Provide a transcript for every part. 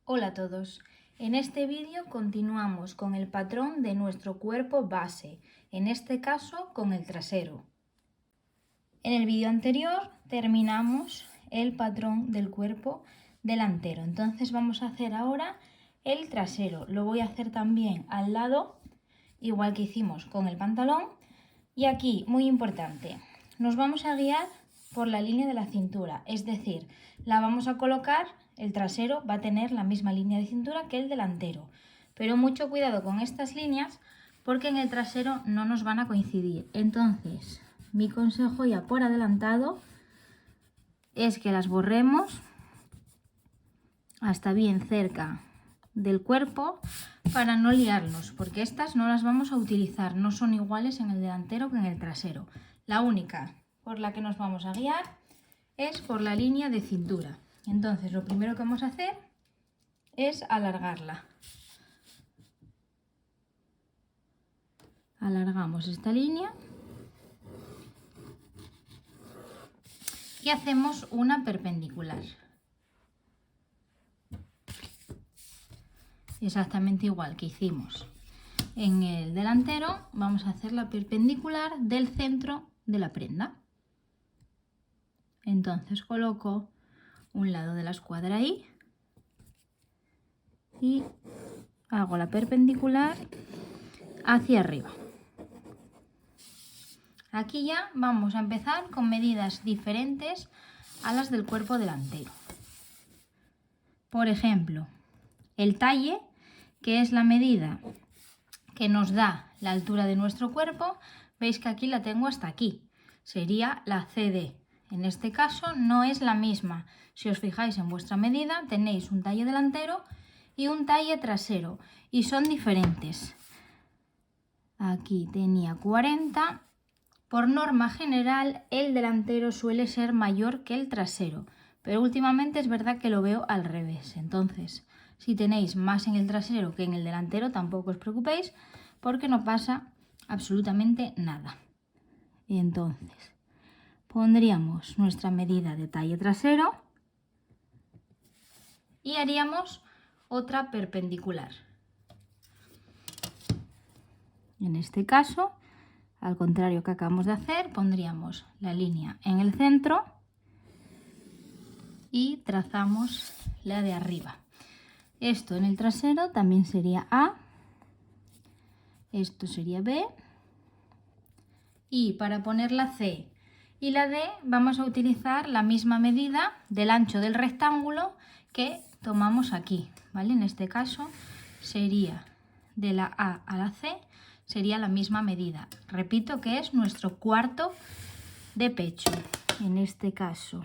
Hola a todos, en este vídeo continuamos con el patrón de nuestro cuerpo base, en este caso con el trasero. En el vídeo anterior terminamos el patrón del cuerpo delantero, entonces vamos a hacer ahora el trasero. Lo voy a hacer también al lado, igual que hicimos con el pantalón. Y aquí, muy importante, nos vamos a guiar por la línea de la cintura, es decir, la vamos a colocar, el trasero va a tener la misma línea de cintura que el delantero, pero mucho cuidado con estas líneas porque en el trasero no nos van a coincidir. Entonces, mi consejo ya por adelantado es que las borremos hasta bien cerca del cuerpo para no liarnos, porque estas no las vamos a utilizar, no son iguales en el delantero que en el trasero. La única por la que nos vamos a guiar es por la línea de cintura. Entonces lo primero que vamos a hacer es alargarla. Alargamos esta línea y hacemos una perpendicular. Exactamente igual que hicimos en el delantero, vamos a hacer la perpendicular del centro de la prenda. Entonces coloco un lado de la escuadra ahí y hago la perpendicular hacia arriba. Aquí ya vamos a empezar con medidas diferentes a las del cuerpo delantero. Por ejemplo, el talle, que es la medida que nos da la altura de nuestro cuerpo, veis que aquí la tengo hasta aquí, sería la CD. En este caso no es la misma. Si os fijáis en vuestra medida, tenéis un talle delantero y un talle trasero y son diferentes. Aquí tenía 40. Por norma general, el delantero suele ser mayor que el trasero, pero últimamente es verdad que lo veo al revés. Entonces, si tenéis más en el trasero que en el delantero, tampoco os preocupéis porque no pasa absolutamente nada. Y entonces, pondríamos nuestra medida de talle trasero y haríamos otra perpendicular. En este caso, al contrario que acabamos de hacer, pondríamos la línea en el centro y trazamos la de arriba. Esto en el trasero también sería A, esto sería B, y para poner la C y la D vamos a utilizar la misma medida del ancho del rectángulo que tomamos aquí, ¿vale? En este caso sería de la A a la C, sería la misma medida. Repito que es nuestro cuarto de pecho. En este caso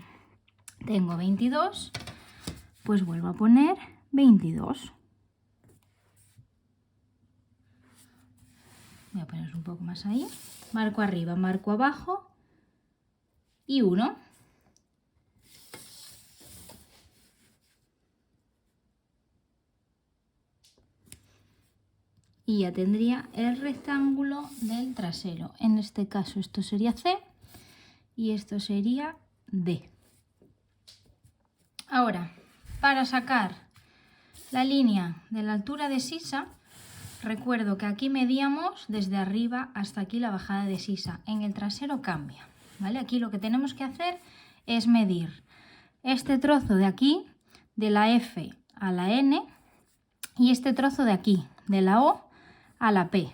tengo 22, pues vuelvo a poner 22. Voy a poner un poco más ahí. Marco arriba, marco abajo y 1. Y ya tendría el rectángulo del trasero. En este caso esto sería C y esto sería D. Ahora, para sacar la línea de la altura de sisa, recuerdo que aquí medíamos desde arriba hasta aquí la bajada de sisa. En el trasero cambia, ¿vale? Aquí lo que tenemos que hacer es medir este trozo de aquí, de la F a la N, y este trozo de aquí, de la O a la P.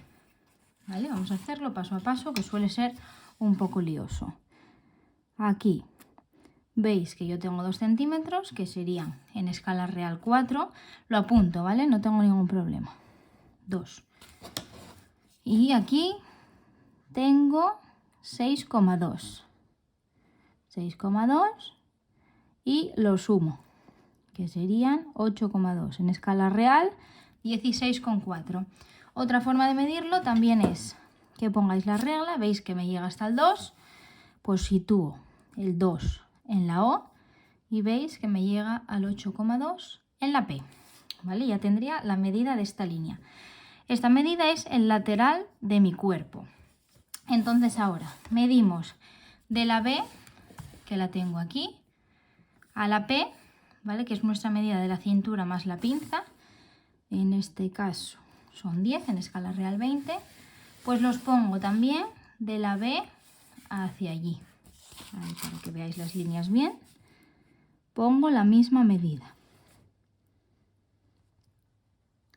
¿Vale? Vamos a hacerlo paso a paso, que suele ser un poco lioso. Aquí veis que yo tengo 2 centímetros, que serían en escala real 4. Lo apunto, ¿vale? No tengo ningún problema. 2. Y aquí tengo 6,2. 6,2 y lo sumo, que serían 8,2. En escala real 16,4. Otra forma de medirlo también es que pongáis la regla, veis que me llega hasta el 2, pues sitúo el 2 en la O y veis que me llega al 8,2 en la P, ¿vale? Ya tendría la medida de esta línea. Esta medida es el lateral de mi cuerpo. Entonces ahora medimos de la B, que la tengo aquí, a la P, ¿vale? Que es nuestra medida de la cintura más la pinza. En este caso son 10, en escala real 20. Pues los pongo también de la B hacia allí. Ahí, para que veáis las líneas bien. Pongo la misma medida.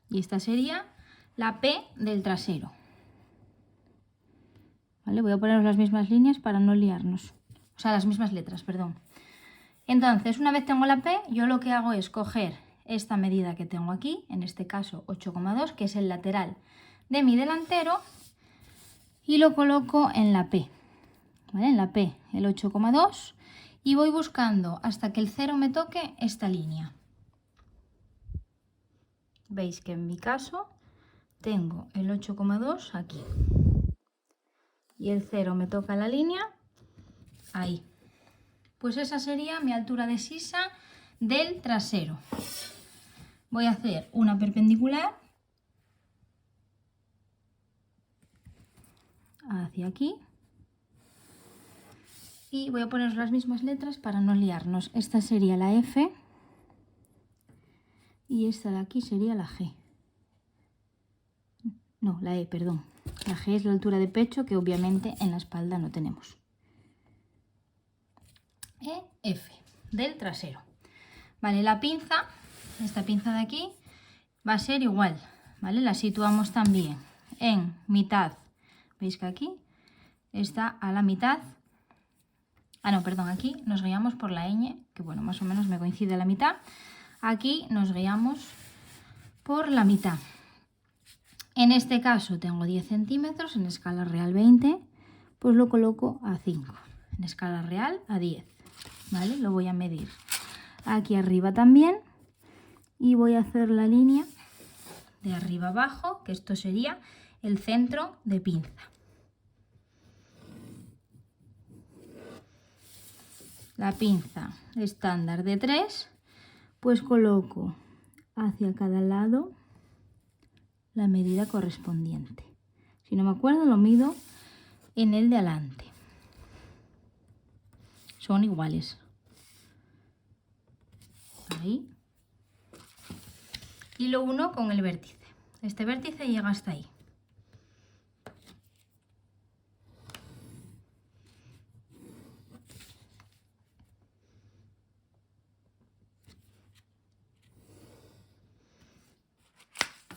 Y esta sería la P del trasero. ¿Vale? Voy a poner las mismas líneas para no liarnos. O sea, las mismas letras, perdón. Entonces, una vez tengo la P, yo lo que hago es coger esta medida que tengo aquí, en este caso 8,2, que es el lateral de mi delantero, y lo coloco en la P. ¿Vale? En la P, el 8,2, y voy buscando hasta que el 0 me toque esta línea. Veis que en mi caso tengo el 8,2 aquí. Y el 0 me toca la línea ahí. Pues esa sería mi altura de sisa del trasero. Voy a hacer una perpendicular hacia aquí. Y voy a poner las mismas letras para no liarnos. Esta sería la F y esta de aquí sería la G. No, la E, perdón. La G es la altura de pecho, que obviamente en la espalda no tenemos. E, F, del trasero. Vale, la pinza, esta pinza de aquí, va a ser igual, ¿vale? La situamos también en mitad. ¿Veis que aquí está a la mitad? Ah, no, perdón, aquí nos guiamos por la ñ, que bueno, más o menos me coincide a la mitad. Aquí nos guiamos por la mitad. En este caso tengo 10 centímetros, en escala real 20, pues lo coloco a 5. En escala real a 10, ¿vale? Lo voy a medir aquí arriba también y voy a hacer la línea de arriba abajo, que esto sería el centro de pinza. La pinza estándar de 3, pues coloco hacia cada lado la medida correspondiente. Si no me acuerdo, lo mido en el de adelante. Son iguales. Ahí. Y lo uno con el vértice. Este vértice llega hasta ahí.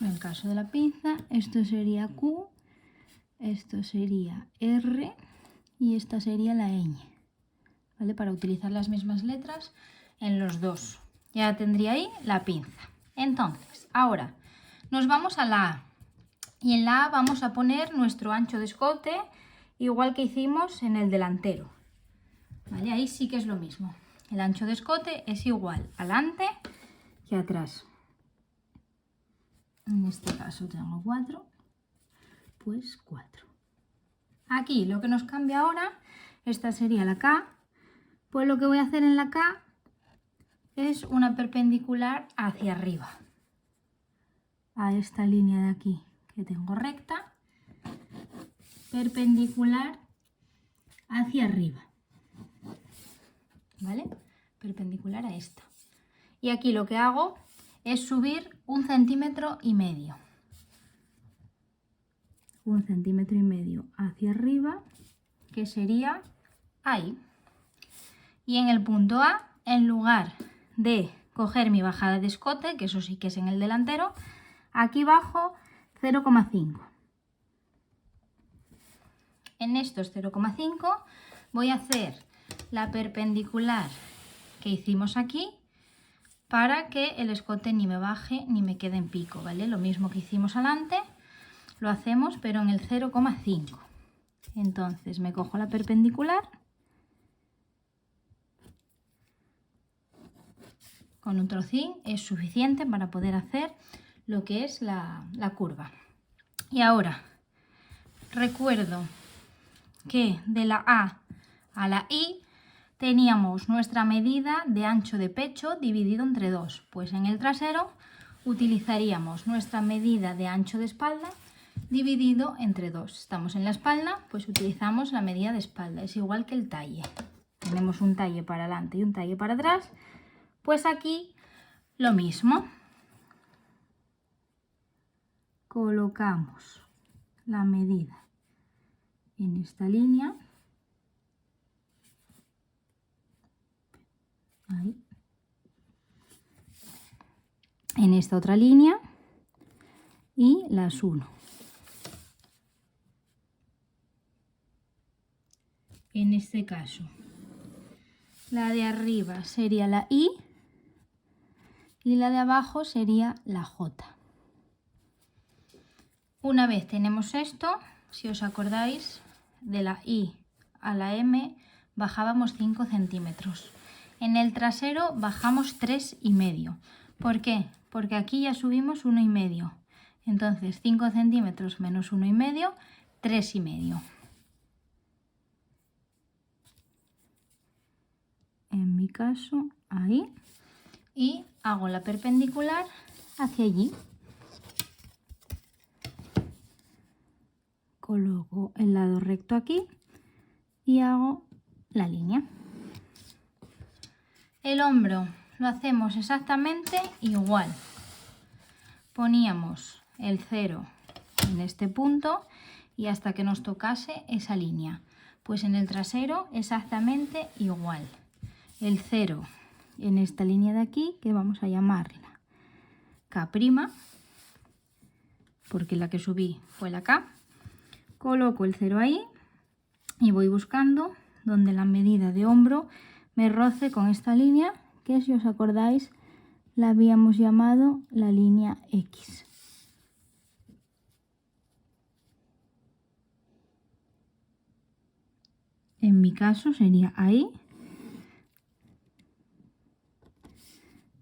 En el caso de la pinza, esto sería Q, esto sería R y esta sería la ñ, ¿vale? Para utilizar las mismas letras en los dos. Ya tendría ahí la pinza. Entonces, ahora nos vamos a la A. Y en la A vamos a poner nuestro ancho de escote, igual que hicimos en el delantero. ¿Vale? Ahí sí que es lo mismo. El ancho de escote es igual adelante que atrás. En este caso tengo 4, pues 4. Aquí lo que nos cambia ahora, esta sería la K, pues lo que voy a hacer en la K es una perpendicular hacia arriba, a esta línea de aquí que tengo recta, perpendicular hacia arriba, ¿vale? Perpendicular a esta. Y aquí lo que hago es subir 1,5 centímetros. 1,5 centímetros hacia arriba, que sería ahí. Y en el punto A, en lugar de coger mi bajada de escote, que eso sí que es en el delantero, aquí bajo 0,5. En estos 0,5 voy a hacer la perpendicular que hicimos aquí, para que el escote ni me baje ni me quede en pico, ¿vale? Lo mismo que hicimos adelante, lo hacemos pero en el 0,5. Entonces me cojo la perpendicular, con un trocín es suficiente para poder hacer lo que es la curva. Y ahora recuerdo que de la A a la I teníamos nuestra medida de ancho de pecho dividido entre 2. Pues en el trasero utilizaríamos nuestra medida de ancho de espalda dividido entre 2. Estamos en la espalda, pues utilizamos la medida de espalda. Es igual que el talle. Tenemos un talle para adelante y un talle para atrás, Pues aquí lo mismo. Colocamos la medida en esta línea. Ahí. En esta otra línea y las uno. En este caso, la de arriba sería la I y la de abajo sería la J. Una vez tenemos esto, si os acordáis, de la I a la M bajábamos 5 centímetros. En el trasero bajamos 3,5. ¿Por qué? Porque aquí ya subimos 1,5. Entonces 5 centímetros menos 1,5, 3,5. En mi caso, ahí. Y hago la perpendicular hacia allí. Coloco el lado recto aquí y hago la línea. El hombro lo hacemos exactamente igual. Poníamos el 0 en este punto y hasta que nos tocase esa línea. Pues en el trasero exactamente igual. El 0 en esta línea de aquí, que vamos a llamarla K', porque la que subí fue la K. Coloco el 0 ahí y voy buscando donde la medida de hombro me roce con esta línea, que si os acordáis la habíamos llamado la línea X. En mi caso sería ahí.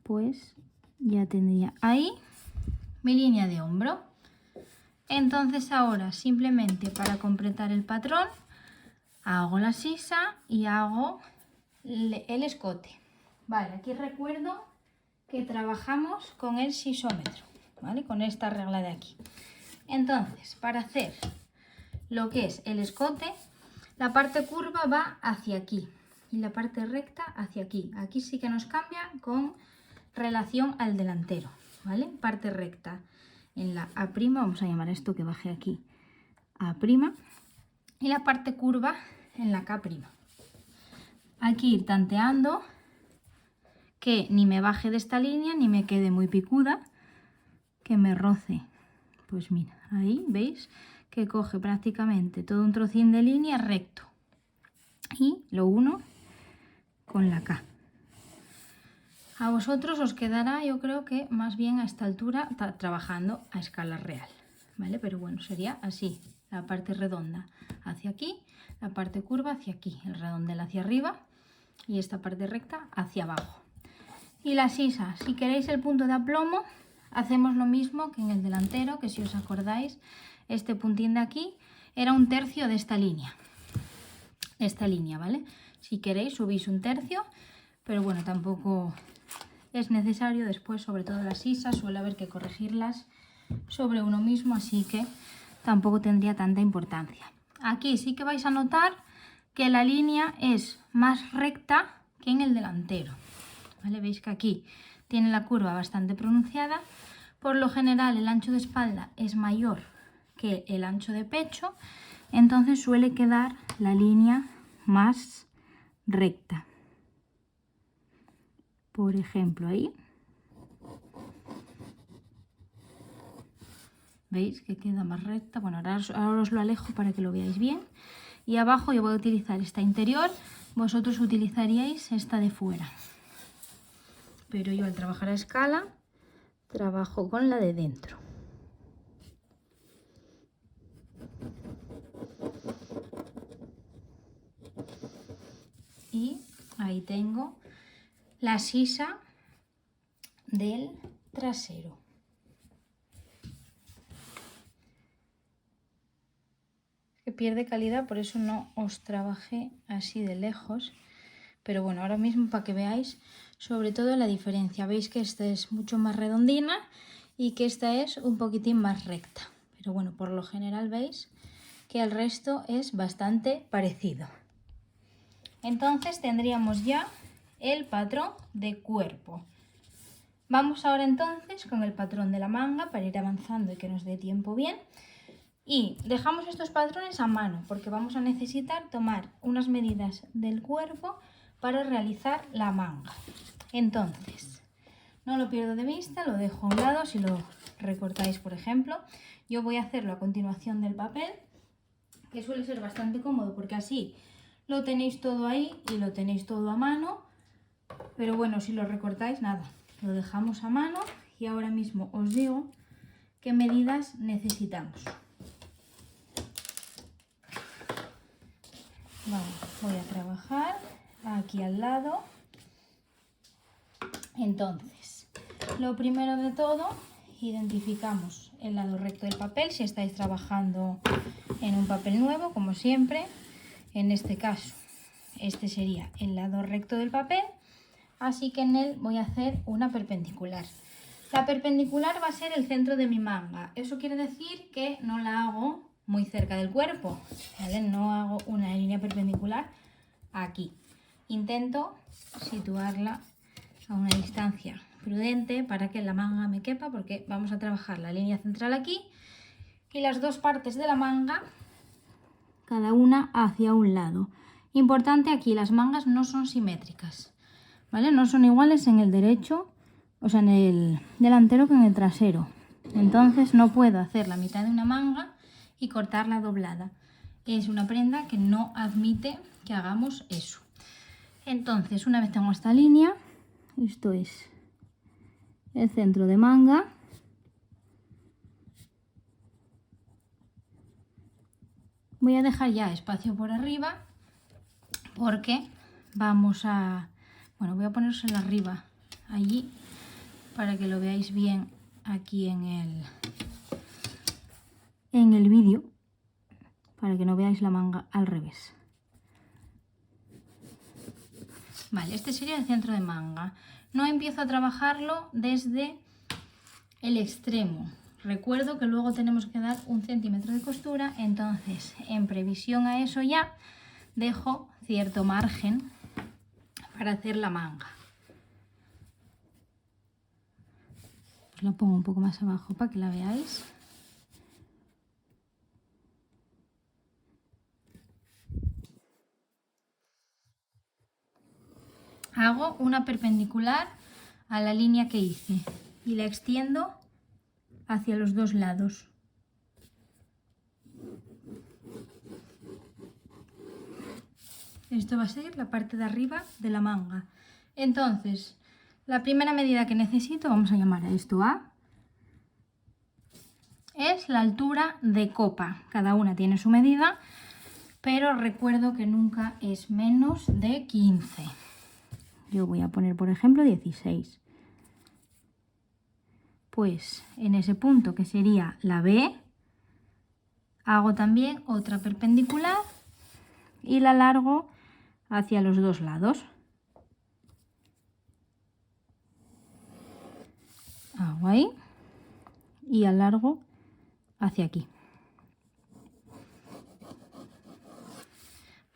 Pues ya tendría ahí mi línea de hombro. Entonces ahora simplemente para completar el patrón hago la sisa y hago el escote. Vale, aquí recuerdo que trabajamos con el sisómetro, ¿vale? Con esta regla de aquí. Entonces, para hacer lo que es el escote, la parte curva va hacia aquí y la parte recta hacia aquí. Aquí sí que nos cambia con relación al delantero, ¿vale? Parte recta en la A', vamos a llamar esto que baje aquí A', y la parte curva en la K'. Aquí ir tanteando que ni me baje de esta línea ni me quede muy picuda, que me roce. Pues mira, ahí veis que coge prácticamente todo un trocín de línea recto y lo uno con la K. A vosotros os quedará, yo creo que más bien a esta altura trabajando a escala real, ¿vale? Pero bueno, sería así, la parte redonda hacia aquí, la parte curva hacia aquí, el redondel hacia arriba y esta parte recta hacia abajo. Y la sisa, si queréis el punto de aplomo, hacemos lo mismo que en el delantero, que si os acordáis, este puntín de aquí era 1/3 de esta línea. Esta línea, ¿vale? Si queréis subís 1/3, pero bueno, tampoco es necesario. Después, sobre todo las sisas, suele haber que corregirlas sobre uno mismo, así que tampoco tendría tanta importancia. Aquí sí que vais a notar que la línea es más recta que en el delantero, ¿vale? Veis que aquí tiene la curva bastante pronunciada. Por lo general el ancho de espalda es mayor que el ancho de pecho, entonces suele quedar la línea más recta. Por ejemplo, ahí. ¿Veis que queda más recta? Bueno, ahora os lo alejo para que lo veáis bien. Y abajo yo voy a utilizar esta interior, vosotros utilizaríais esta de fuera. Pero yo al trabajar a escala, trabajo con la de dentro. Y ahí tengo la sisa del trasero. Que pierde calidad, por eso no os trabajé así de lejos. Pero bueno, ahora mismo para que veáis sobre todo la diferencia. Veis que esta es mucho más redondina y que esta es un poquitín más recta. Pero bueno, por lo general veis que el resto es bastante parecido. Entonces tendríamos ya el patrón de cuerpo. Vamos ahora entonces con el patrón de la manga para ir avanzando y que nos dé tiempo bien. Y dejamos estos patrones a mano porque vamos a necesitar tomar unas medidas del cuerpo para realizar la manga. Entonces, no lo pierdo de vista, lo dejo a un lado. Si lo recortáis, por ejemplo, yo voy a hacerlo a continuación del papel, que suele ser bastante cómodo porque así lo tenéis todo ahí y lo tenéis todo a mano. Pero bueno, si lo recortáis, nada, lo dejamos a mano y ahora mismo os digo qué medidas necesitamos. Vale, voy a trabajar aquí al lado. Entonces, lo primero de todo, identificamos el lado recto del papel. Si estáis trabajando en un papel nuevo, como siempre, en este caso, este sería el lado recto del papel. Así que en él voy a hacer una perpendicular. La perpendicular va a ser el centro de mi manga. Eso quiere decir que no la hago muy cerca del cuerpo, ¿vale? No hago una línea perpendicular aquí. Intento situarla a una distancia prudente para que la manga me quepa, porque vamos a trabajar la línea central aquí y las dos partes de la manga, cada una hacia un lado. Importante aquí, las mangas no son simétricas, ¿vale? No son iguales en el derecho, o sea, en el delantero que en el trasero. Entonces no puedo hacer la mitad de una manga y cortarla doblada. Es una prenda que no admite que hagamos eso. Entonces, una vez tengo esta línea, esto es el centro de manga. Voy a dejar ya espacio por arriba porque vamos a... Bueno, voy a ponérselo arriba, allí, para que lo veáis bien aquí en el vídeo, para que no veáis la manga al revés. Vale, este sería el centro de manga. No empiezo a trabajarlo desde el extremo. Recuerdo que luego tenemos que dar 1 centímetro de costura, entonces en previsión a eso ya dejo cierto margen para hacer la manga. Os la pongo un poco más abajo para que la veáis. Hago una perpendicular a la línea que hice y la extiendo hacia los dos lados. Esto va a ser la parte de arriba de la manga. Entonces, la primera medida que necesito, vamos a llamar a esto A, es la altura de copa. Cada una tiene su medida, pero recuerdo que nunca es menos de 15. Yo voy a poner, por ejemplo, 16. Pues en ese punto, que sería la B, hago también otra perpendicular y la largo hacia los dos lados. Hago ahí y alargo hacia aquí.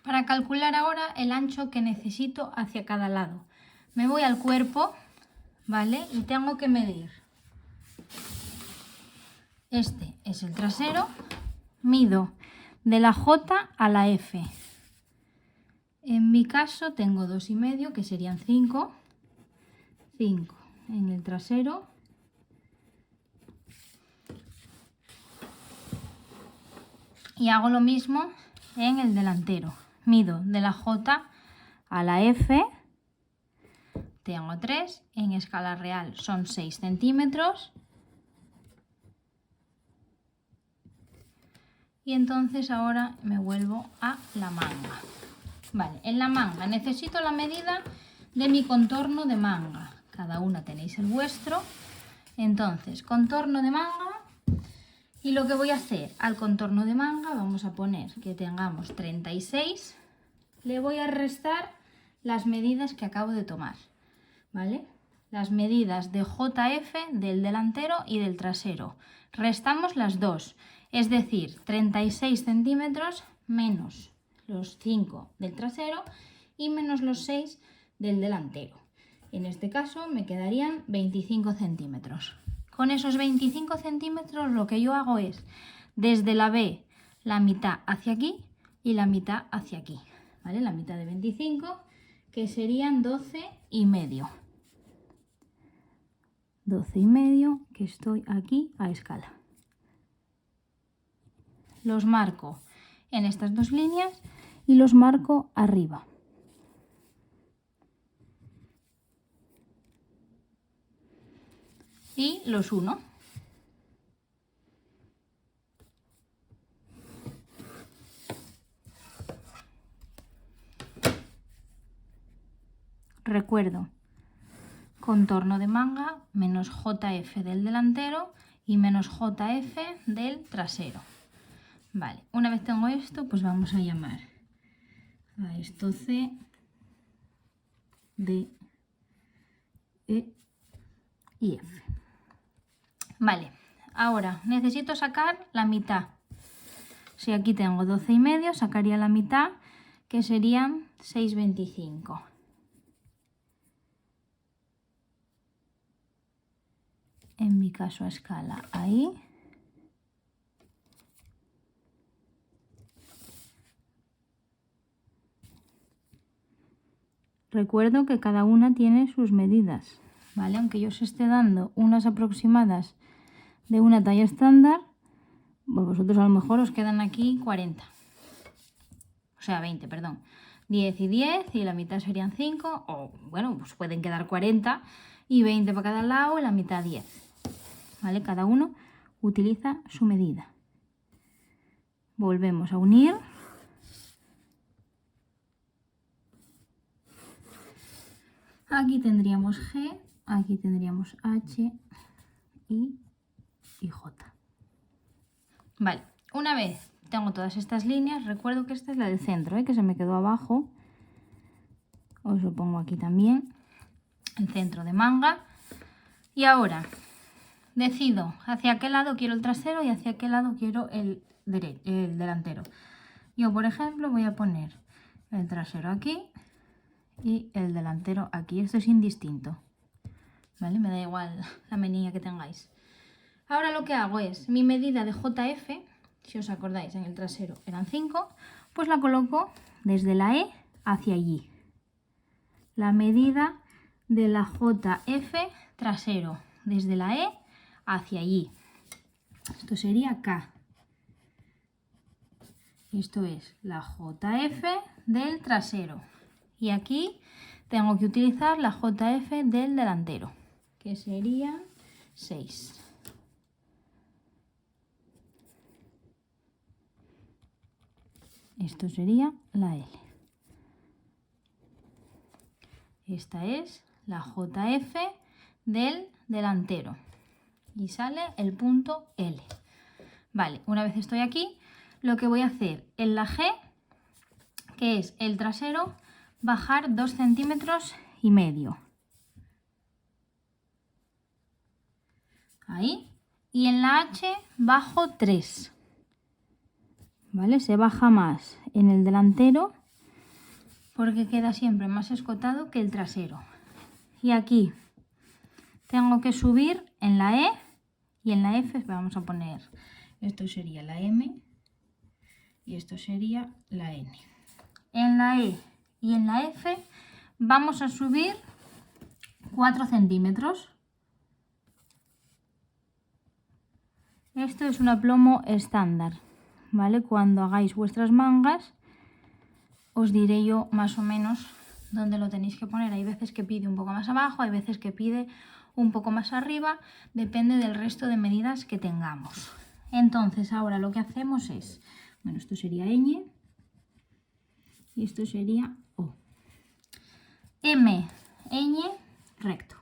Para calcular ahora el ancho que necesito hacia cada lado, me voy al cuerpo, ¿vale? Y tengo que medir. Este es el trasero, mido de la J a la F. En mi caso tengo 2,5, que serían 5. 5 en el trasero. Y hago lo mismo en el delantero. Mido de la J a la F. Tengo 3. En escala real son 6 centímetros. Y entonces ahora me vuelvo a la manga. Vale, en la manga necesito la medida de mi contorno de manga. Cada una tenéis el vuestro. Entonces, contorno de manga. Y lo que voy a hacer al contorno de manga, vamos a poner que tengamos 36. Le voy a restar las medidas que acabo de tomar, ¿vale? Las medidas de JF del delantero y del trasero. Restamos las dos, es decir, 36 centímetros menos los 5 del trasero y menos los 6 del delantero. En este caso me quedarían 25 centímetros. Con esos 25 centímetros lo que yo hago es desde la B la mitad hacia aquí y la mitad hacia aquí, ¿vale? La mitad de 25, que serían 12,5. 12,5, que estoy aquí a escala. Los marco en estas dos líneas y los marco arriba. Y los uno. Recuerdo, contorno de manga menos JF del delantero y menos JF del trasero. Vale, una vez tengo esto, pues vamos a llamar a esto C, D, E y F. Vale, ahora necesito sacar la mitad. Si aquí tengo 12,5, sacaría la mitad, que serían 6,25. En mi caso a escala ahí. Recuerdo que cada una tiene sus medidas, ¿vale? Aunque yo os esté dando unas aproximadas de una talla estándar, pues vosotros a lo mejor os quedan aquí 40. O sea, 20, perdón. 10 y 10 y la mitad serían 5, o bueno, pues pueden quedar 40 y 20 para cada lado y la mitad 10. ¿Vale? Cada uno utiliza su medida. Volvemos a unir. Aquí tendríamos G, aquí tendríamos H, I y J. Vale, una vez tengo todas estas líneas, recuerdo que esta es la del centro, que se me quedó abajo. Os lo pongo aquí también, el centro de manga. Y ahora decido hacia qué lado quiero el trasero y hacia qué lado quiero el delantero. Yo, por ejemplo, voy a poner el trasero aquí y el delantero aquí. Esto es indistinto, ¿vale? Me da igual la manilla que tengáis. Ahora lo que hago es, mi medida de JF, si os acordáis, en el trasero eran 5, pues la coloco desde la E hacia allí. La medida de la JF trasero, desde la E hacia allí. Esto sería K. Esto es la JF del trasero. Y aquí tengo que utilizar la JF del delantero, que sería 6. Esto sería la L. Esta es la JF del delantero. Y sale el punto L. Vale, una vez estoy aquí, lo que voy a hacer en la G, que es el trasero, bajar 2,5 centímetros. Ahí. Y en la H bajo 3. ¿Vale? Se baja más en el delantero porque queda siempre más escotado que el trasero. Y aquí tengo que subir en la E y en la F. Vamos a poner, esto sería la M y esto sería la N. En la E y en la F vamos a subir 4 centímetros. Esto es un aplomo estándar, ¿vale? Cuando hagáis vuestras mangas os diré yo más o menos dónde lo tenéis que poner. Hay veces que pide un poco más abajo, hay veces que pide un poco más arriba, depende del resto de medidas que tengamos. Entonces ahora lo que hacemos es, bueno, esto sería ñ y esto sería O. M, ñ, recto.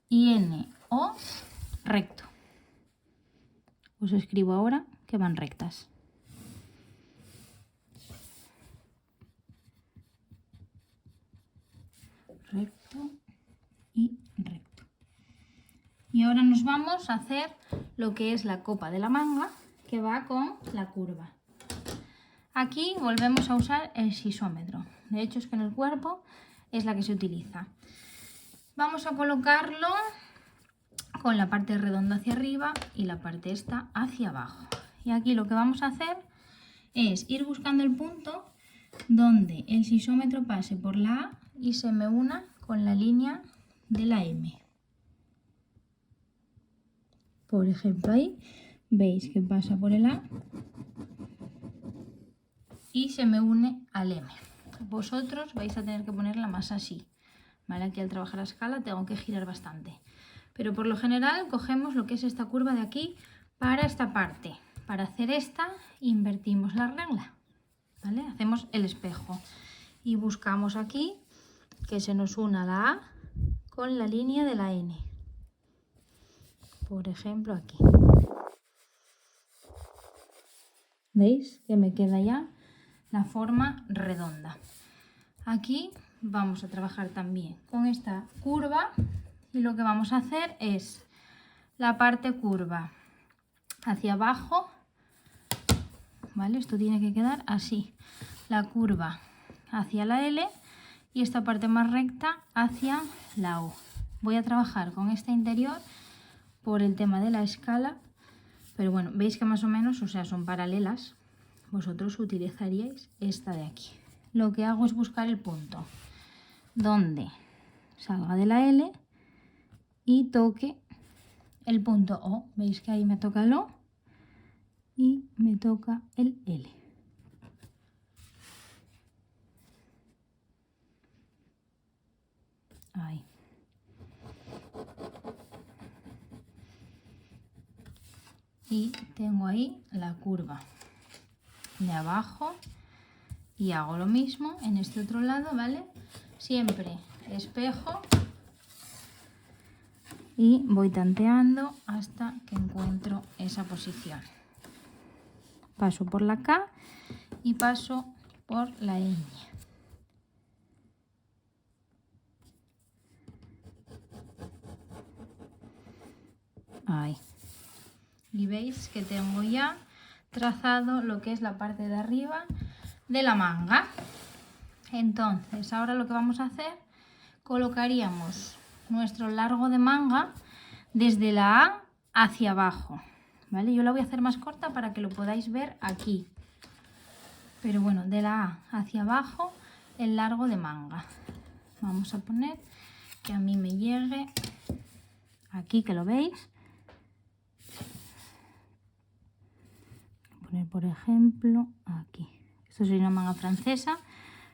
Y N, O, recto. Os escribo ahora que van rectas. Recto y recto. Y ahora nos vamos a hacer lo que es la copa de la manga, que va con la curva. Aquí volvemos a usar el sisómetro. De hecho es que en el cuerpo es la que se utiliza. Vamos a colocarlo con la parte redonda hacia arriba y la parte esta hacia abajo. Y aquí lo que vamos a hacer es ir buscando el punto donde el sisómetro pase por la A y se me una con la línea de la M. Por ejemplo, ahí veis que pasa por el A y se me une al M. Vosotros vais a tener que ponerla más así, ¿vale? Aquí al trabajar a escala tengo que girar bastante. Pero por lo general cogemos lo que es esta curva de aquí para esta parte. Para hacer esta invertimos la regla, ¿vale? Hacemos el espejo y buscamos aquí que se nos una la A con la línea de la N. Por ejemplo aquí. ¿Veis? Que me queda ya la forma redonda. Aquí vamos a trabajar también con esta curva y lo que vamos a hacer es la parte curva hacia abajo, ¿vale? Esto tiene que quedar así, la curva hacia la L y esta parte más recta hacia la O. Voy a trabajar con esta interior por el tema de la escala, pero bueno, veis que más o menos, o sea, son paralelas. Vosotros utilizaríais esta de aquí. Lo que hago es buscar el punto donde salga de la L y toque el punto O. Veis que ahí me toca el O y me toca el L. Ahí. Y tengo ahí la curva de abajo y hago lo mismo en este otro lado, ¿vale? Siempre espejo y voy tanteando hasta que encuentro esa posición. Paso por la K y paso por la ñ. Ahí. Y veis que tengo ya trazado lo que es la parte de arriba de la manga. Entonces, ahora lo que vamos a hacer, colocaríamos nuestro largo de manga desde la A hacia abajo, ¿vale? Yo la voy a hacer más corta para que lo podáis ver aquí. Pero bueno, de la A hacia abajo, el largo de manga. Vamos a poner que a mí me llegue aquí, que lo veis. Poner, por ejemplo, aquí. Esto sería una manga francesa,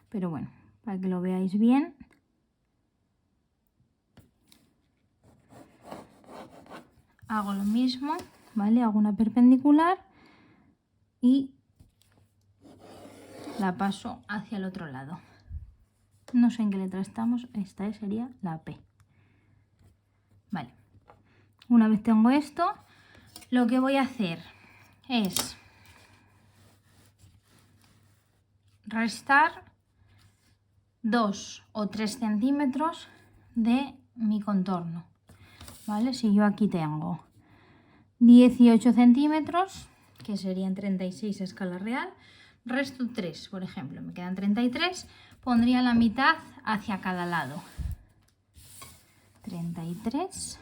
pero bueno, para que lo veáis bien. Hago lo mismo, ¿vale? Hago una perpendicular y la paso hacia el otro lado. No sé en qué letra estamos, esta sería la P. Vale. Una vez tengo esto, lo que voy a hacer es restar 2 o 3 centímetros de mi contorno, ¿vale? Si yo aquí tengo 18 centímetros, que serían 36 a escala real, resto 3, por ejemplo, me quedan 33, pondría la mitad hacia cada lado. 33,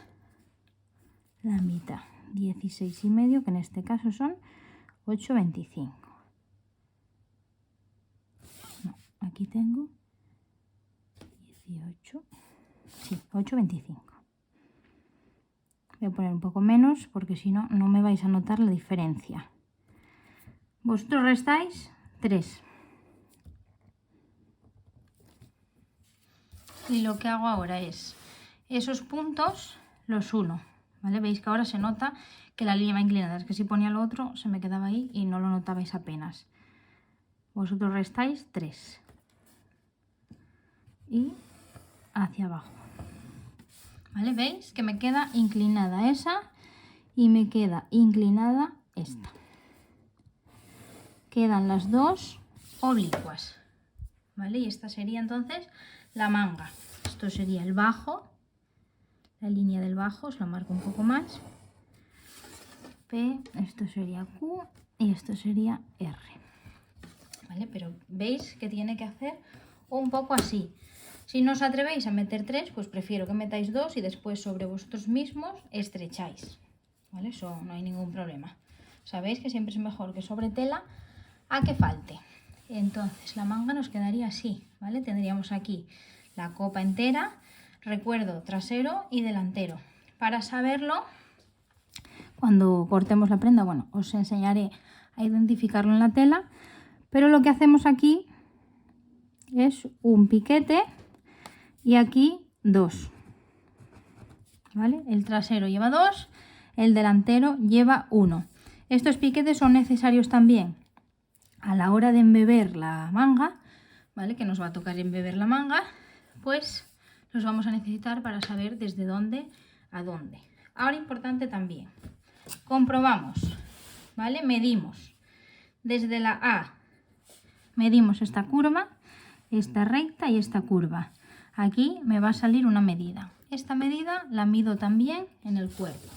la mitad, 16,5, que en este caso son 8,25. No, aquí tengo 18, sí, 8,25. Voy a poner un poco menos porque si no, no me vais a notar la diferencia. Vosotros restáis 3. Y lo que hago ahora es, esos puntos los uno, ¿vale? Veis que ahora se nota que la línea va inclinada. Es que si ponía lo otro se me quedaba ahí y no lo notabais apenas. Vosotros restáis 3. Y hacia abajo. ¿Vale? ¿Veis? Que me queda inclinada esa y me queda inclinada esta. Quedan las dos oblicuas, ¿vale? Y esta sería entonces la manga. Esto sería el bajo, la línea del bajo, os la marco un poco más. P, esto sería Q y esto sería R. ¿Vale? Pero veis que tiene que hacer un poco así. Si no os atrevéis a meter 3, pues prefiero que metáis 2 y después sobre vosotros mismos estrecháis. ¿Vale? Eso no hay ningún problema. Sabéis que siempre es mejor que sobre tela a que falte. Entonces la manga nos quedaría así, ¿vale? Tendríamos aquí la copa entera, recuerdo trasero y delantero. Para saberlo, cuando cortemos la prenda, bueno, os enseñaré a identificarlo en la tela, pero lo que hacemos aquí es un piquete y aquí 2, ¿vale? El trasero lleva 2, el delantero lleva 1. Estos piquetes son necesarios también a la hora de embeber la manga, ¿vale? Que nos va a tocar embeber la manga, pues los vamos a necesitar para saber desde dónde a dónde. Ahora importante también, comprobamos, ¿vale? Medimos desde la A, medimos esta curva, esta recta y esta curva. Aquí me va a salir una medida. Esta medida la mido también en el cuerpo.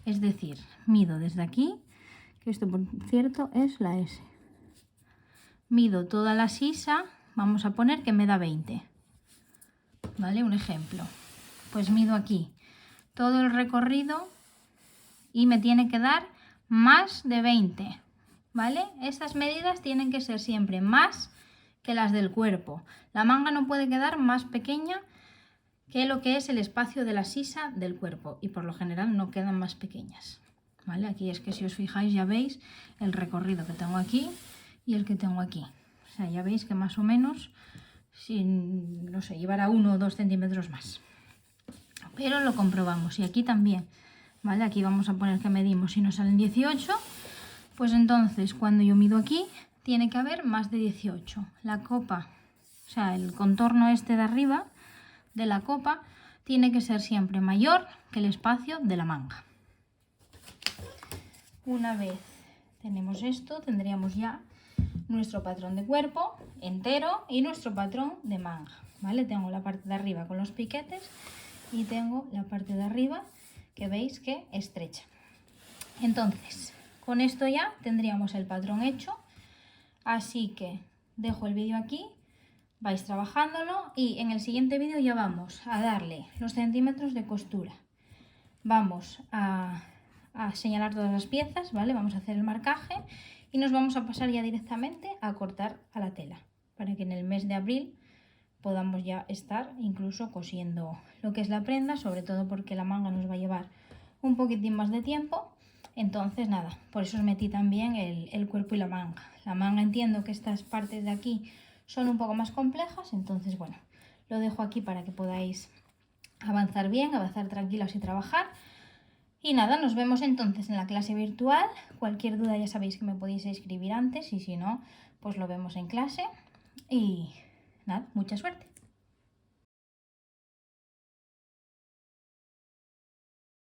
Es decir, mido desde aquí, que esto por cierto es la S. Mido toda la sisa, vamos a poner que me da 20. ¿Vale? Un ejemplo. Pues mido aquí todo el recorrido y me tiene que dar más de 20. ¿Vale? Estas medidas tienen que ser siempre más que las del cuerpo. La manga no puede quedar más pequeña que lo que es el espacio de la sisa del cuerpo y por lo general no quedan más pequeñas. ¿Vale? Aquí es que si os fijáis ya veis el recorrido que tengo aquí y el que tengo aquí. O sea, ya veis que más o menos, sin, no sé, llevará 1 o 2 centímetros más. Pero lo comprobamos y aquí también. ¿Vale? Aquí vamos a poner que medimos, si nos salen 18, pues entonces cuando yo mido aquí tiene que haber más de 18. La copa, o sea, el contorno este de arriba de la copa tiene que ser siempre mayor que el espacio de la manga. Una vez tenemos esto, tendríamos ya nuestro patrón de cuerpo entero y nuestro patrón de manga, ¿vale? Tengo la parte de arriba con los piquetes y tengo la parte de arriba que veis que estrecha. Entonces, con esto ya tendríamos el patrón hecho, así que dejo el vídeo aquí, vais trabajándolo y en el siguiente vídeo ya vamos a darle los centímetros de costura. Vamos a señalar todas las piezas, ¿vale? Vamos a hacer el marcaje y nos vamos a pasar ya directamente a cortar a la tela, para que en el mes de abril podamos ya estar incluso cosiendo lo que es la prenda, sobre todo porque la manga nos va a llevar un poquitín más de tiempo. Entonces nada, por eso os metí también el cuerpo y la manga. La manga entiendo que estas partes de aquí son un poco más complejas, entonces bueno, lo dejo aquí para que podáis avanzar bien, avanzar tranquilos y trabajar. Y nada, nos vemos entonces en la clase virtual. Cualquier duda ya sabéis que me podéis escribir antes y si no, pues lo vemos en clase. Y nada, mucha suerte.